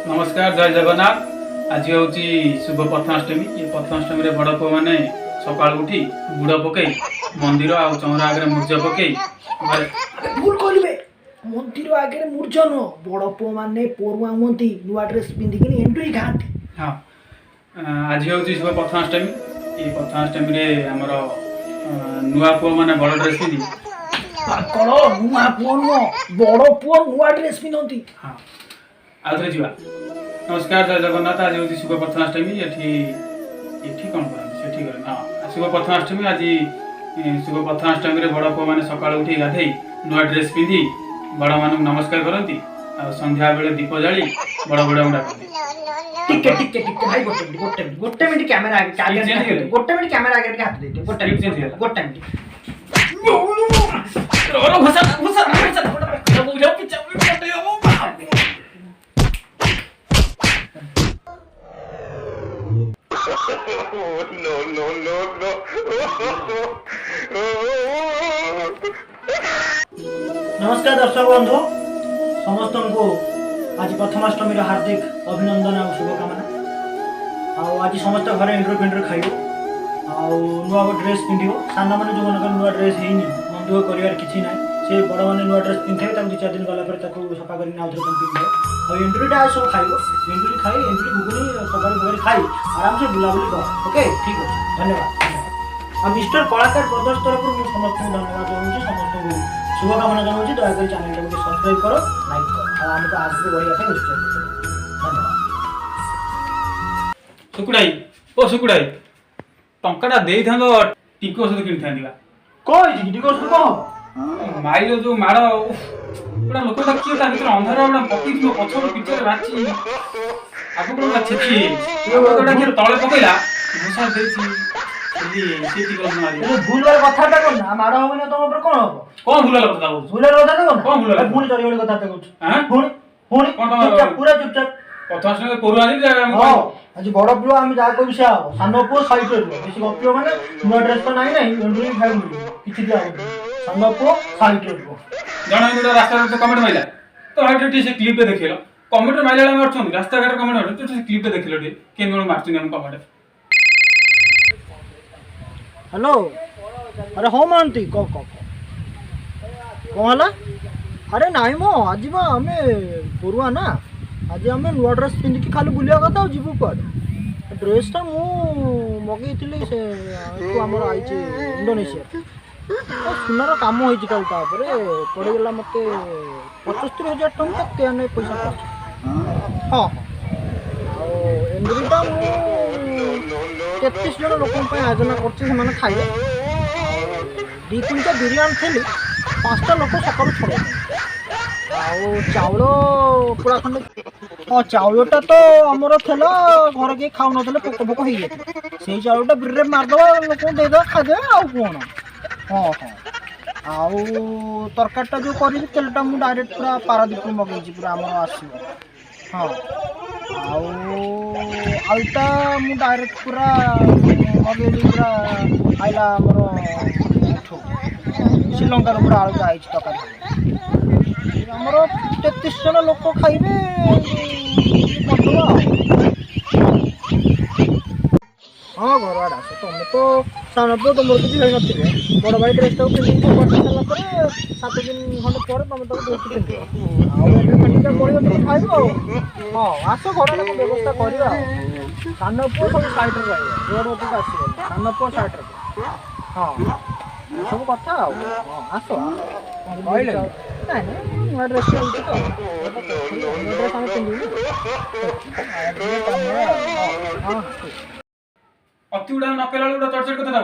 नमस्कार जय जगन्नाथ। आज हूँ शुभ प्रथमाष्टमी। ये प्रथमाष्टमी रे बड़ पुओ मैंने सकाल उठी गुड़ पकई मंदिर आ चौरा आगे मूर्ज पकई भूल करिवे मंदिर आगे मूर्ज न बड़ पुओ माने परुआ हुंती नुआ ड्रेस पिंधिकिनी एंट्री खाती। हाँ, आज हूँ शुभ प्रथमाष्टमी। ये प्रथमाष्टमी रे हमर नुआ पुओ मैंने बड़ ड्रेस पिंधि पाकल नुआ पुओ नुआ बड़ पुओ नुआ ड्रेस पिंधती। हाँ आउथरे जीवा। नमस्कार जय जगन्नाथ। आज हूँ शुभ प्रथमाष्टमी। एठी कौन करते सेठी करें। हाँ, शुभ प्रथमाष्टमी। आज शुभ प्रथमाष्टमी रे बड़ पुओ मैंने सकाल उठी गाधई नुआ ड्रेस पिंधि बड़ मानक नमस्कार करती। संध्या बेले दीप जाली बड़ बड़ डाकती। टिके भाई गोटे मिनिट कैमरा आगे गोटे मिनिट कैमरा आगे हाथ दे गोटे मिनिट रो घुसा बुझाओ कि चावल कटे हो no. नमस्कार दर्शक बंधु समस्त को आज प्रथमाष्टमी हार्दिक अभिनंदन और शुभकामना। आज समस्त घर एंड्रो फेंड्रो खाइबो नुआ ड्रेस पिंधो। सान मैंने जो मन नुआ ड्रेस है मन दुख कर किसी ना से बड़ मैंने नुआ ड्रेस पिंधे दु चार दिन गला सफा कर पिंधे और एंड्रीटा सब खाइब। एंड्री खाई एंड्री घुगुनी तकारी फकारी खाई आराम से बुलाबुली कर। ओके ठीक है, धन्यवाद। और मिस्टर कलाकार ब्रदर्स तरफ मुझे समस्त धन्यवाद जनाऊँ। समस्त शुभकामना जनाऊँ। दयाकोरी चैनल को सब्सक्राइब करो, लाइक करो और आमको आगे बढ़िया उत्साहित करो। धन्यवाद। सुकुड़ाई ओ सुकुड़ाई टंकाटा देई थांदो टिको सहित किनि थांदिबा कहि टिको सहित कह माइलो जो माड़ पुरा लोकटा किए ता भितर अंधार उडा पकी थियो पछर पिछर राची आगु पुरा छेकी लोकटा के तळे पकैला घुसा देछि से टिको मारी भूल वाला कथाटा कोन ना माड़ होबे ना तम ऊपर कोन भूल वाला कथा भूल वाला कथा कोन कोन भूल वाला भूल चली वाली कथा कहू हां भूल चुपचाप पूरा चुपचाप कथा संगे कोरु आनी जे हां आज बड़ पुओ हम जा को विषय हो सान पुओ साइड रे बेसी गपियो माने नुआ ड्रेस तो नाही नाही एंड्री खाइ किछि दिया सान पुओ साइड रे जण गुडा रास्ता रे कमेंट माइला तो हाइट से क्लिप पे देखिलो कमेंट माइला मारछन रास्ता घाट कमेंट मारछन तो क्लिप पे देखिलो टे केन कोन मारछन हम कमेंट। हेलो अरे हो मानती कह हला अरे नाई मो आज हमें परुआ ना आज आम नुआ ड्रेस पिंधिकी खाली बुलिया कथा जीवु कुआडे ड्रेसटा मु मगेइथिली से आमर आई इंडोनेशिया सुनार काम होती कल पड़गला मत 75,000 टंका 93 पैसा हाँ एंड्रीटा मुझे 33 जन लोक आयोजन कर खाइबे 2-3टा बिरियानी थी 5टा लोक सकाल छड़े चाउल पूरा खंड हाँ चाउलटा तो आमर थेला घर के खाऊ ना पोक पोक हो जाए से चाउलटा बिरे मारदेव लोक देदेव खादे आ कौन हाँ हाँ आउ तरकारीटा जो कर तेलटा मुझे डायरेक्ट पूरा पारादीप मगेई पूरा आम आसो हाँ आलुटा मुझे डायरेक्ट पूरा मगेली पूरा आईला आमर श्रीलंकार पूरा आलुटा आई तरकारी आमर 33 जन लोक खाइबे हाँ घर आड़े आस तुम तो सान पुओ तुम किसी है बड़ भाई ड्रेस पिंधिक सारा 7 दिन खंडे पर तुम ड्रेस पिंध पड़े खाइब हाँ आस घर लोग व्यवस्था करवा सान पुओ सब साइड रोड मत आस सान पुओ साइड हाँ सब कथा आस कहले ना नुआ ड्रेस ड्रेस आम पिंधु अति उड़ा नकेला उड़ा चढ़ चढ़ कथा